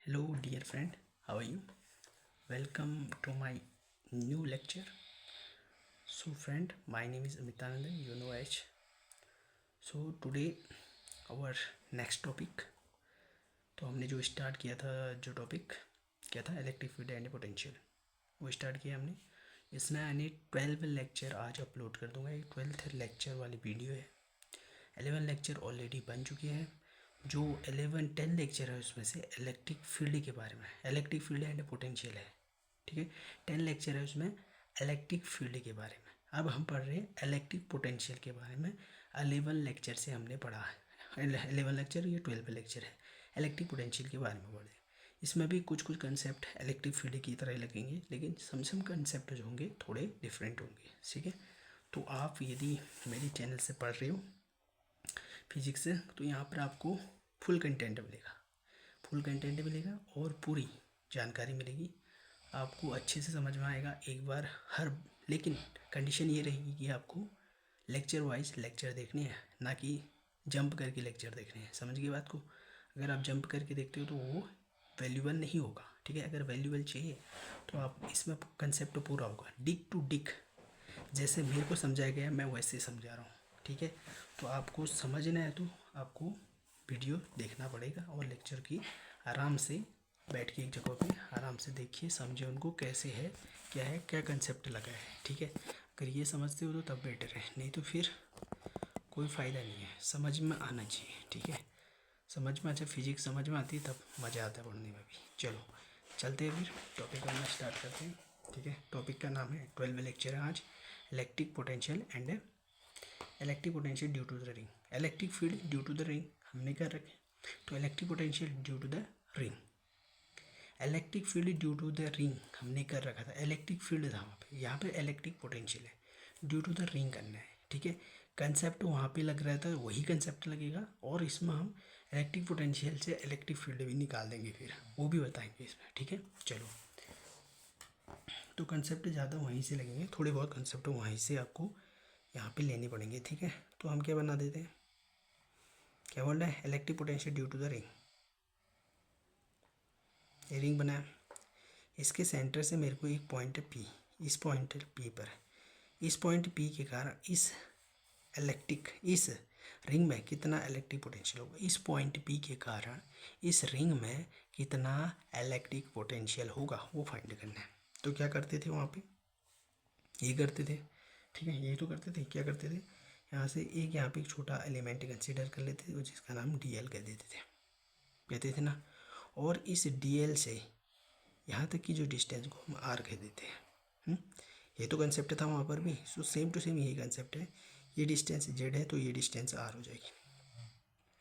Hello, dear friend. How are you? Welcome to my new lecture. So, friend, my name is Amitanandan. You know H. So, today our next topic. तो हमने जो start किया था जो topic क्या था electric field and potential वो start किया हमने. इसमें यानी 12 लेक्चर आज अपलोड कर दूंगा. एक 12th लेक्चर वाली वीडियो है. 11 लेक्चर ऑलरेडी बन चुके हैं. जो 10 लेक्चर है उसमें से इलेक्ट्रिक फील्ड के बारे में, इलेक्ट्रिक फील्ड एंड पोटेंशियल है. ठीक है, 10 लेक्चर है उसमें इलेक्ट्रिक फील्ड के बारे में. अब हम पढ़ रहे हैं इलेक्ट्रिक पोटेंशियल के बारे में. 11 लेक्चर से हमने पढ़ा है. 11 लेक्चर, ये 12 लेक्चर है. इलेक्ट्रिक पोटेंशियल के बारे में पढ़े. इसमें भी कुछ कुछ कंसेप्ट इलेक्ट्रिक फील्ड की तरह लगेंगे, लेकिन सम कंसेप्ट जो होंगे थोड़े डिफरेंट होंगे. ठीक है, तो आप यदि मेरे चैनल से पढ़ रहे हो फिजिक्स से, तो यहाँ पर आपको फुल कंटेंट मिलेगा और पूरी जानकारी मिलेगी. आपको अच्छे से समझ में आएगा एक बार लेकिन कंडीशन ये रहेगी कि आपको लेक्चर वाइज लेक्चर देखने हैं, ना कि जंप करके लेक्चर देखने हैं. समझ गए बात को? अगर आप जंप करके देखते हो तो वो वैल्यूबल नहीं होगा. ठीक है, अगर वैल्यूबल चाहिए तो आप इसमें कंसेप्ट पूरा होगा डिक टू डिक. जैसे मेरे को समझाया गया मैं वैसे समझा रहा हूँ. ठीक है, तो आपको समझना है तो आपको वीडियो देखना पड़ेगा और लेक्चर की आराम से बैठ के एक जगह पे आराम से देखिए, समझे उनको कैसे है, क्या कंसेप्ट लगा है. ठीक है, अगर ये समझते हो तो तब बेटर है, नहीं तो फिर कोई फ़ायदा नहीं है. समझ में आना चाहिए. ठीक है, समझ में अच्छा फिजिक्स समझ में आती है तब मज़ा आता है पढ़ने में भी. चलो चलते हैं फिर टॉपिक करना स्टार्ट करते हैं. ठीक है, टॉपिक का नाम है 12 लेक्चर है आज electric potential and electric potential due to the ring. Electric field due to the ring हमने कर रखे, तो electric potential due to the ring. Electric field due to the ring हमने कर रखा था. इलेक्ट्रिक फील्ड था वहाँ पे, यहाँ पे इलेक्ट्रिक पोटेंशियल है. ड्यू टू द रिंग करना है. ठीक है, कंसेप्ट वहाँ पे लग रहा था वही कंसेप्ट लगेगा, और इसमें हम इलेक्ट्रिक पोटेंशियल से इलेक्ट्रिक फील्ड भी निकाल देंगे, फिर वो भी बताएंगे इसमें. ठीक है, चलो तो कंसेप्ट ज़्यादा वहीं से लगेंगे, थोड़े बहुत कंसेप्ट वहीं से आपको यहाँ पे लेने पड़ेंगे. ठीक है, तो हम क्या बना देते हैं, क्या बोल रहे हैं, electric potential due to the ring. ये रिंग बनाया, इसके सेंटर से मेरे को एक पॉइंट पी, इस पॉइंट पी पर, इस पॉइंट पी के कारण इस रिंग में कितना इलेक्ट्रिक पोटेंशियल होगा. इस पॉइंट पी के कारण इस रिंग में कितना इलेक्ट्रिक पोटेंशियल होगा वो फाइंड करना है. तो क्या करते थे वहाँ पे, ये करते थे. ठीक है, ये तो करते थे. क्या करते थे, यहाँ से यहाँ पे एक छोटा एलिमेंट कंसीडर कर लेते थे जिसका नाम डीएल कह देते थे, कहते थे ना. और इस डीएल से यहाँ तक की जो डिस्टेंस को हम आर कह देते हैं. ये तो कंसेप्ट था वहाँ पर भी, सो सेम टू सेम यही कंसेप्ट है. ये डिस्टेंस जेड है तो ये डिस्टेंस आर हो जाएगी.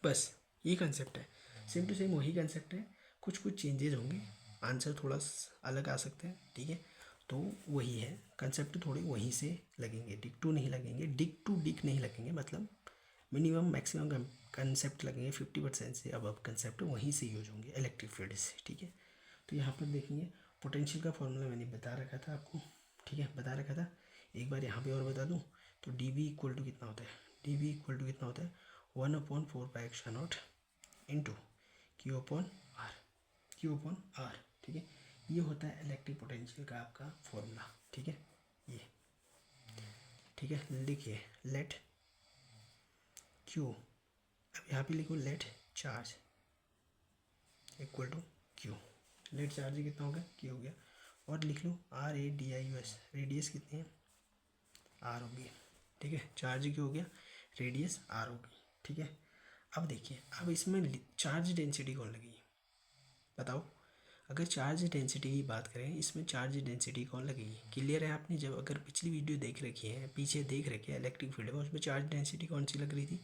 बस ये कंसेप्ट है, सेम टू सेम वही कंसेप्ट है. कुछ चेंजेस होंगे, आंसर थोड़ा अलग आ सकते हैं. ठीक है, तो वही है कंसेप्ट, थोड़े वहीं से लगेंगे, डिक टू नहीं लगेंगे, डिक टू डिक नहीं लगेंगे. मतलब मिनिमम मैक्सिमम कंसेप्ट लगेंगे. 50% से अब कंसेप्ट वहीं से यूज होंगे इलेक्ट्रिक फील्ड से. ठीक है, तो यहाँ पर देखेंगे पोटेंशियल का फॉर्मूला मैंने बता रखा था आपको. ठीक है, बता रखा था. एक बार यहाँ पे और बता दूँ तो डी वी इक्वल टू कितना होता है, डी वी इक्वल टू कितना होता है 1/4πε0 इंटू क्यू अपॉन आर. ठीक है, ये होता है इलेक्ट्रिक पोटेंशियल का आपका फॉर्मूला. ठीक है, ये ठीक है. लिखिए लेट क्यू, अब यहाँ पे लिखो let charge equal to Q. Let charge कितना हो गया, क्यू हो गया. और लिख लो RADIUS, रेडियस कितनी है, आर होगी. ठीक है, चार्ज क्यों हो गया, रेडियस आर होगी. ठीक है, अब देखिए, अब इसमें चार्ज डेंसिटी कौन लगेगी बताओ. अगर चार्ज डेंसिटी की बात करें, इसमें चार्ज डेंसिटी कौन लगेगी. क्लियर है, आपने जब अगर पिछली वीडियो देख रखी है, पीछे देख रखी है इलेक्ट्रिक फील्ड में, उसमें चार्ज डेंसिटी कौन सी लग रही थी,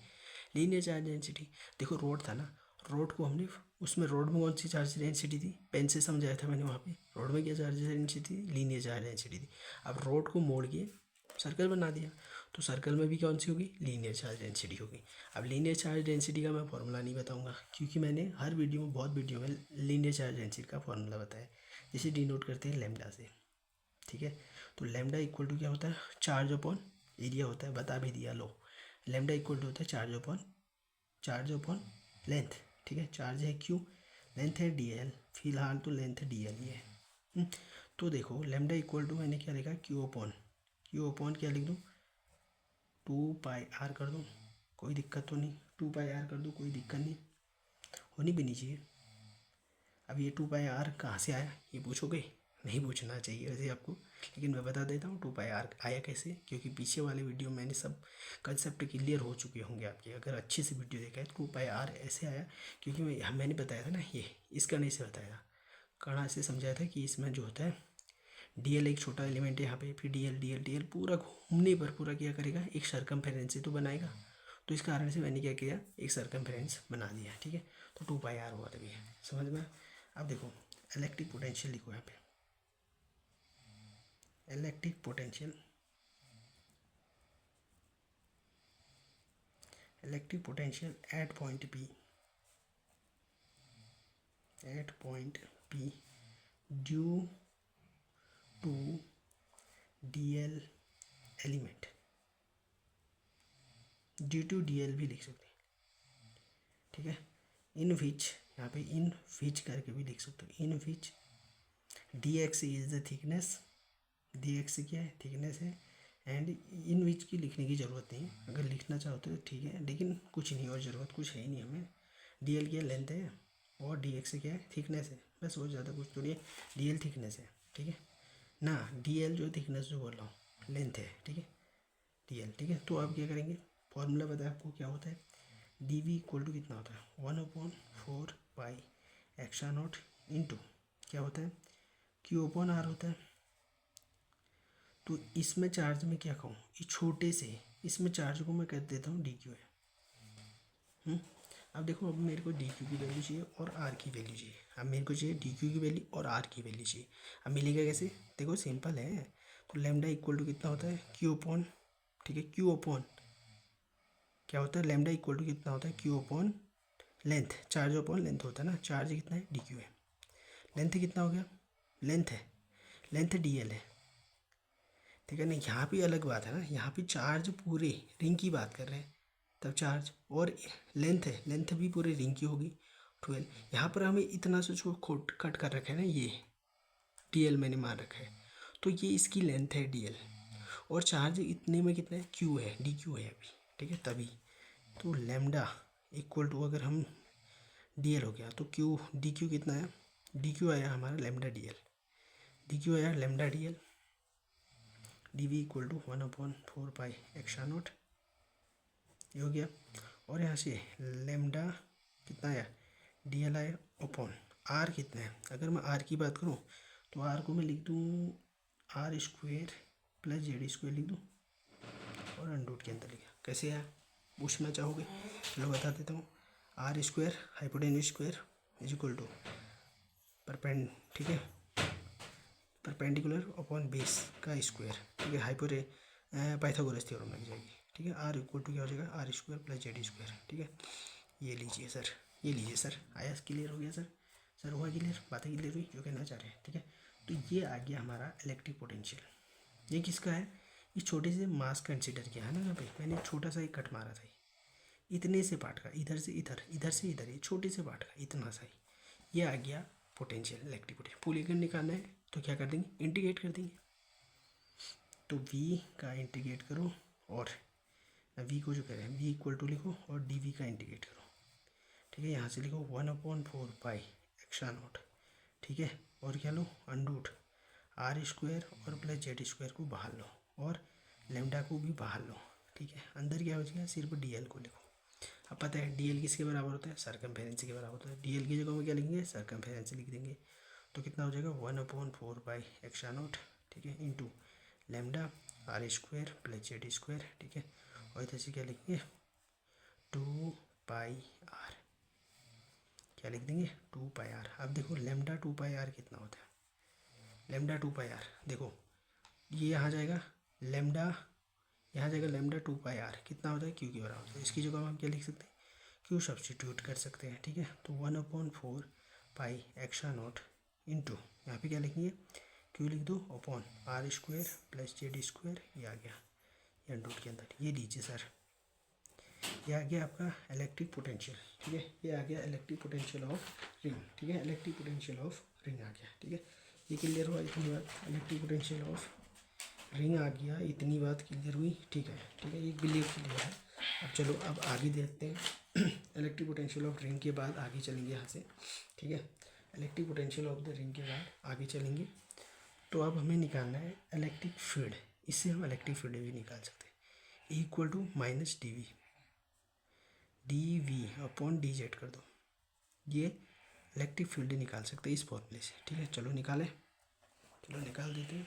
लीनियर चार्ज डेंसिटी. देखो रोड था ना, रोड को हमने उसमें रोड में कौन सी चार्ज डेंसिटी थी, पेन से समझाया था मैंने वहाँ पे. रोड में क्या चार्ज डेंसिटी थी, लीनियर चार्ज डेंसिटी थी. अब रोड को मोड़ के सर्कल बना दिया, तो सर्कल में भी कौन सी होगी, लीनियर चार्ज डेंसिटी होगी. अब लीनियर चार्ज डेंसिटी का मैं फॉर्मूला नहीं बताऊंगा, क्योंकि मैंने हर वीडियो में, बहुत वीडियो में लीनियर चार्ज डेंसिटी का फॉर्मूला बताया, जिसे डिनोट करते हैं लैम्डा से. ठीक है, तो लैम्डा इक्वल टू क्या होता है, चार्ज अपॉन एरिया होता है, बता भी दिया. लो, लैम्डा इक्वल टू होता है चार्ज अपॉन लेंथ. ठीक है, चार्ज है क्यू, लेंथ है DL, फिलहाल तो लेंथ डी एल ही है। तो देखो लेमडा इक्वल टू मैंने क्या लिखा, क्यू अपॉन क्या लिख दूँ, 2πr कर दूँ, कोई दिक्कत तो नहीं, 2πr कर दूँ, कोई दिक्कत नहीं, होनी भी नहीं चाहिए। अब ये 2πr कहाँ से आया ये पूछोगे, नहीं पूछना चाहिए वैसे आपको, लेकिन मैं बता देता हूँ 2πr आया कैसे, क्योंकि पीछे वाले वीडियो मैंने सब कंसेप्ट क्लियर हो चुके होंगे आपके, अगर अच्छे से वीडियो देखा है। 2πr ऐसे आया क्योंकि मैंने बताया था ना, ये इस करने से बताया था, कणा से समझाया था कि इसमें जो होता है dl एक छोटा एलिमेंट है यहाँ पे, फिर dl पूरा घूमने पर पूरा क्या करेगा, एक सरकमफेरेंस से तो बनाएगा, तो इस कारण से मैंने क्या किया, एक सरकमफेरेंस बना दिया। ठीक है, तो 2πr हुआ तभी, समझ में। अब देखो इलेक्ट्रिक पोटेंशियल लिखो यहाँ पे, electric potential at point P due to dl element, due to dl भी लिख सकते हैं। ठीक है, इन विच, यहाँ पे इन विच करके भी लिख सकते हो, इन विच dx is the thickness, dx क्या है, थिकनेस है, एंड इन विच की लिखने की ज़रूरत नहीं है, अगर लिखना चाहो तो ठीक है, लेकिन कुछ नहीं और ज़रूरत कुछ है ही नहीं हमें। dl क्या लेंथ है और dx क्या है, थिकनेस है, बस और ज़्यादा कुछ थोड़ी है, dl थिकनेस है। ठीक है ना, dl जो थिकनेस जो बोल रहा हूँ लेंथ है। ठीक है, dl। ठीक है, तो आप क्या करेंगे, फॉर्मूला बताया आपको क्या होता है, dv इक्वल टू कितना होता है, 1/4π(x0) इंटू क्या होता है, q/r होता है। तो इसमें चार्ज में क्या कहूँ, ये छोटे से इसमें चार्ज को मैं कर देता हूँ dq है। अब देखो, अब मेरे को dq की वैल्यू चाहिए और r की वैल्यू चाहिए, अब मेरे को चाहिए dq की वैल्यू और r की वैल्यू चाहिए। अब मिलेगा कैसे, देखो सिंपल है, तो लेमडा इक्वल टू कितना होता है, q/, ठीक है, q/, क्या होता है, लेमडा इक्वल टू कितना होता है, q/, length, charge upon length होता है ना, चार्ज कितना है dq है, लेंथ कितना हो गया, लेंथ dl है। ठीक है ना, यहाँ पे अलग बात है ना, यहाँ पे चार्ज पूरे रिंग की बात कर रहे हैं, तब चार्ज और लेंथ है, लेंथ भी पूरे रिंग की होगी 12। यहाँ पर हमें इतना से जो कट कर रखा है ना, ये dl मैंने मान रखा है, तो ये इसकी लेंथ है dl, और चार्ज इतने में कितना है, q है, dq है अभी। ठीक है, तभी तो लेमडा इक्वल टू, अगर हम dl हो गया तो q, dq कितना है, dq आया हमारा लेमडा dq आया lambda dl, dv equal to 1/4π(x0) ये हो गया। और यहाँ से लेमडा कितना आया, dl आया, अपॉन r कितना है, अगर मैं r की बात करूँ तो r को मैं लिख दूँ r² + z² लिख दूँ, और अंडर के अंदर लिखा, कैसे आया पूछना चाहोगे, चलो बता देता हूँ, r² hypotenuse square is equal to ठीक है, परपेंडिकुलर अपॉन बेस का स्क्वायर। ठीक है, पाइथागोरस थ्योरम लग जाएगी। ठीक है, r इक्वल टू क्या हो जाएगा, r² + z²। ठीक है, ये लीजिए सर, ये लीजिए सर, आया, क्लियर हो गया सर हुआ क्लियर, बातें क्लियर हुई जो कहना चाह रहे हैं। ठीक है, तो ये आ गया हमारा इलेक्ट्रिक पोटेंशियल। ये किसका है, ये छोटे से मास कंसिडर किया है ना, यहाँ पे मैंने छोटा सा एक कट मारा था, इतने से पार्ट का, इधर से इधर, इधर से इधर, ये छोटे से पार्ट का इतना सा ही, ये आ गया पोटेंशियल, इलेक्ट्रिक पोटेंशियल। पूरी अगर निकालना है तो क्या कर देंगे, इंटीग्रेट कर देंगे, तो v का इंटीग्रेट करो, और v को जो कह रहे हैं v इक्वल टू लिखो, और dv का इंटीग्रेट करो। ठीक है, यहाँ से लिखो 1/4π(x0), ठीक है, और क्या लो, अंडर r² और +z² को बाहर लो, और लेमडा को भी बाहर लो। ठीक है, अंदर क्या बचेगा, सिर्फ dl को लिखो। अब पता है dl किसके बराबर होता है, सरकमफेरेंस के बराबर होता है, dl की जगह में क्या लिखेंगे, सरकमफेरेंस लिख देंगे, तो कितना हो जाएगा 1/4π(x0), ठीक है, इंटू लेमडा r² + z²। ठीक है, और इधर से क्या लिखेंगे, 2πr, क्या लिख देंगे, 2πr। अब देखो लेमडा 2πr कितना होता है, लेमडा 2πr देखो, ये यहाँ जाएगा लेमडा, यहाँ जाएगा लेमडा 2πr कितना होता है, क्यू के बराबर होता है। इसकी जगह हम क्या लिख सकते हैं, क्यू सब्सटीट्यूट कर सकते हैं। ठीक है, तो 1/4π(x0) इंटू यहाँ पे क्या लिखेंगे, क्यू लिख दो, अपॉन r² + z², ये आ गया, ये अंडर के अंदर, ये लीजिए सर, ये आ गया आपका इलेक्ट्रिक पोटेंशियल, ठीक है। ये आ गया इलेक्ट्रिक पोटेंशियल ऑफ रिंग, ठीक है। इलेक्ट्रिक पोटेंशियल ऑफ रिंग आ गया, ठीक है। ये क्लियर हुआ इतनी बात, इलेक्ट्रिक पोटेंशियल ऑफ रिंग आ गया, इतनी बात क्लियर हुई, ठीक है, ठीक है। ये क्लियर है। अब चलो अब आगे देखते हैं इलेक्ट्रिक पोटेंशियल ऑफ रिंग के बाद आगे चलेंगे यहाँ से, ठीक है। Electric potential of the ring के बाद आगे चलेंगे। तो अब हमें निकालना है इलेक्ट्रिक फील्ड। इससे हम इलेक्ट्रिक फील्ड भी निकाल सकते हैं, equal to minus D V upon D Z कर दो। ये इलेक्ट्रिक फील्ड निकाल सकते हैं इस फॉर्मूले से, ठीक है। चलो निकालें, चलो निकाल देते हैं।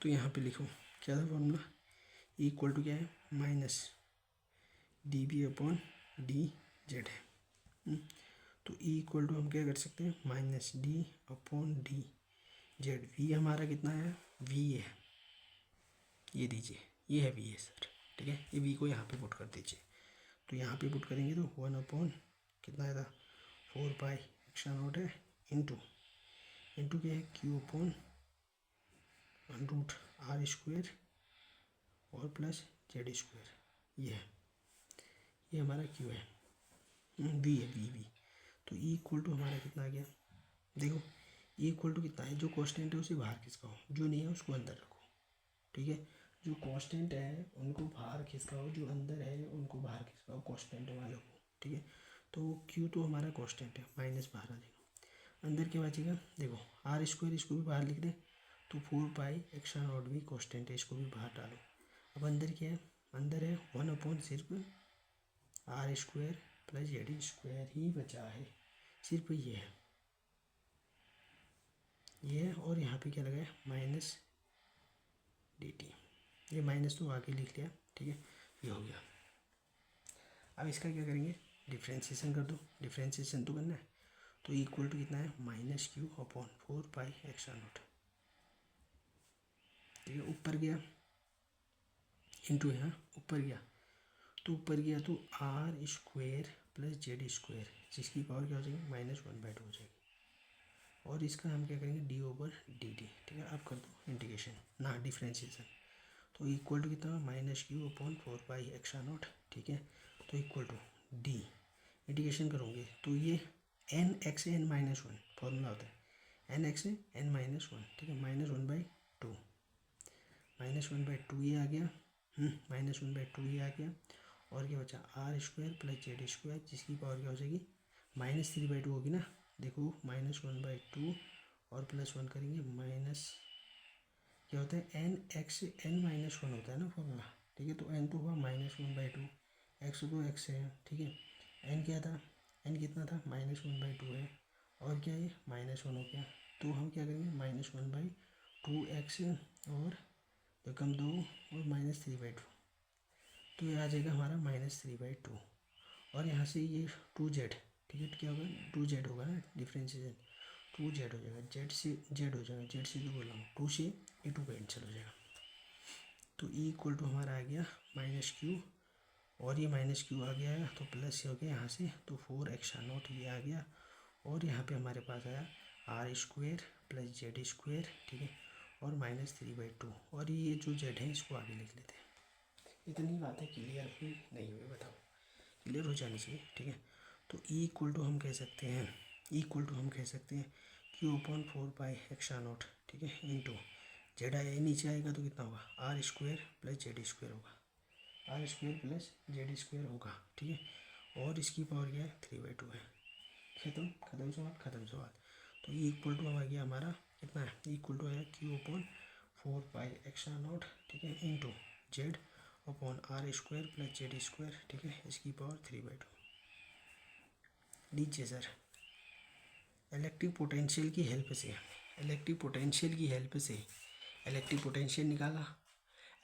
तो यहाँ पे लिखो क्या था फॉर्मूला, इक्वल टू क्या है, minus D B upon D Z है। तो ई इक्वल टू हम क्या कर सकते हैं, minus D upon D Z. V हमारा कितना है, वी है, ये दीजिए, ये है वी है सर, ठीक है। ये वी को यहाँ पे पुट कर दीजिए। तो यहाँ पे पुट करेंगे तो 1 अपॉन कितना आएगा, 4 पाई एक्स्ट्रा नोट है इंटू क्या है, Q upon root R square और प्लस जेड स्क्वायर। ये है, ये हमारा क्यू है, वी है, वी। तो ई इक्वल टू हमारा कितना आ गया, देखो ई इक्वल टू कितना है, जो कांस्टेंट है उसे बाहर खिसकाओ, जो नहीं है उसको अंदर रखो, ठीक है। जो कांस्टेंट है उनको बाहर खिसकाओ, जो अंदर है उनको बाहर खिसकाओ, कांस्टेंट वालों को, ठीक है। तो क्यू तो हमारा कांस्टेंट है, माइनस बाहर आ जाएगा, अंदर क्या बचेगा, देखो आर स्क्वायर, इसको भी बाहर लिख दें तो 4 पाई एक्स्ट्रा नॉट भी कांस्टेंट है, इसको भी बाहर डालो। अब अंदर क्या है, अंदर है 1 अपॉन सिर्फ R square plus Z square ही बचा है, सिर्फ ये है, ये है। और यहाँ पे क्या लगा है, माइनस डी टी, ये माइनस तो आगे लिख लिया, ठीक है, ये हो गया। अब इसका क्या करेंगे, डिफ्रेंशिएशन कर दो, डिफ्रेंशिएशन तो करना है। तो इक्वल टू कितना है, minus Q upon 4 pi extra note, ठीक है। ऊपर गया इंटू यहाँ ऊपर गया, तो ऊपर गया तो R square plus Z square, जिसकी पावर क्या हो जाएगी, -1/2 हो जाएगी। और इसका हम क्या करेंगे, डी ओवर डी टी, ठीक है। अब कर दो इंटीग्रेशन ना डिफ्रेंशिएशन। तो इक्वल टू कितना, minus Q upon 4 pi extra note, ठीक है। तो इक्वल टू डी, इंटीग्रेशन करोगे तो ये N X N minus 1 formula होता है, एन एक्स एन माइनस 1, ठीक है, -1/2, -1/2 ये आ गया, -1/2 ये आ गया। और क्या बचा, R square plus Z square, जिसकी पावर क्या हो जाएगी, -3/2 होगी ना, देखो -1/2 और +1 करेंगे, माइनस क्या होता है, एन एक्स एन माइनस 1 होता है ना फॉर्मूला, ठीक है। तो एन तो हुआ -1/2, एक्स तो एक्स है, ठीक है। एन क्या था, एन कितना था, -1/2 है, और क्या है, -1 हो गया। तो हम क्या करेंगे, -1/2 एक्स और कम 2 और -3/2, तो ये आ जाएगा हमारा -3/2। और यहाँ से ये 2z, ठीक है, क्या होगा, 2z होगा ना डिफ्रेंशिएशन, 2z हो जाएगा, जेड से जेड हो जाएगा, जेड से जो बोल रहा हूँ, 2 से ए 2 कैंसिल हो जाएगा। तो ई इक्वल टू हमारा आ गया माइनस क्यू, और ये माइनस क्यू आ गया है तो प्लस हो गया यहाँ से, तो 4 एक्स्ट्रा नॉट ये आ गया। और यहाँ पे हमारे पास आया R square plus Z square, ठीक है, और -3/2। और ये जो जेड है इसको आगे लिख लेते हैं। इतनी बातें क्लियर हुई नहीं हुई, बताओ, क्लियर हो जानी चाहिए, ठीक है। तो ई इक्वल टू हम कह सकते हैं, ई इक्वल टू हम कह सकते हैं Q upon 4 pi extra naught, ठीक है, इंटू जेड आया नीचे आएगा तो कितना होगा, R square plus Z square होगा, R square plus Z square होगा, ठीक है। और इसकी पावर क्या है, 3/2 है। खत्म सवाल। तो ई इक्वल टू आ गया हमारा कितना है, इक्वल टू आया Q upon 4 pi extra naught, ठीक है, into Z upon R square plus Z square, ठीक है, इसकी पावर 3/2। लीजिए सर, इलेक्ट्रिक पोटेंशियल की हेल्प से इलेक्ट्रिक पोटेंशियल निकाला,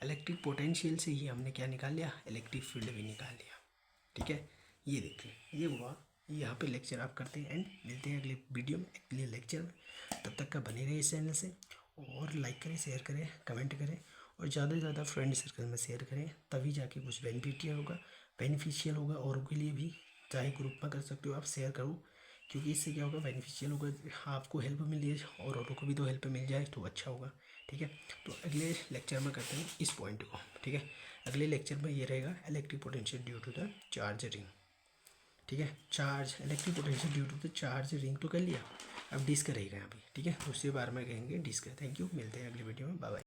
इलेक्ट्रिक पोटेंशियल से ही हमने क्या निकाल लिया, इलेक्ट्रिक फील्ड भी निकाल लिया, ठीक है। ये देखिए, ये हुआ, यहाँ पे लेक्चर आप करते हैं एंड मिलते हैं अगले वीडियो में, अगले लेक्चर में। तब तक का बने रहिए इस चैनल से, और लाइक करें, शेयर करें, कमेंट करें, और ज़्यादा से ज़्यादा फ्रेंड सर्कल में शेयर करें, तभी जाके कुछ बेनिफिशियल होगा औरों के लिए भी। चाहे ग्रुप में कर सकते हो आप, शेयर करो, क्योंकि इससे क्या होगा, बेनिफिशियल होगा, आपको हेल्प मिल रही है और औरों को भी तो हेल्प मिल जाए तो अच्छा होगा, ठीक है। तो अगले लेक्चर में करते हैं इस पॉइंट को, ठीक है। अगले लेक्चर में ये रहेगा electric potential due to the charge ring. ठीक है, charge electric potential due to the charge ring तो कर लिया, अब डिस्क रहेगा यहाँ पे। ठीक है, उसके बारे में कहेंगे डिस्क। थैंक यू, मिलते हैं अगले वीडियो में, बाय बाय।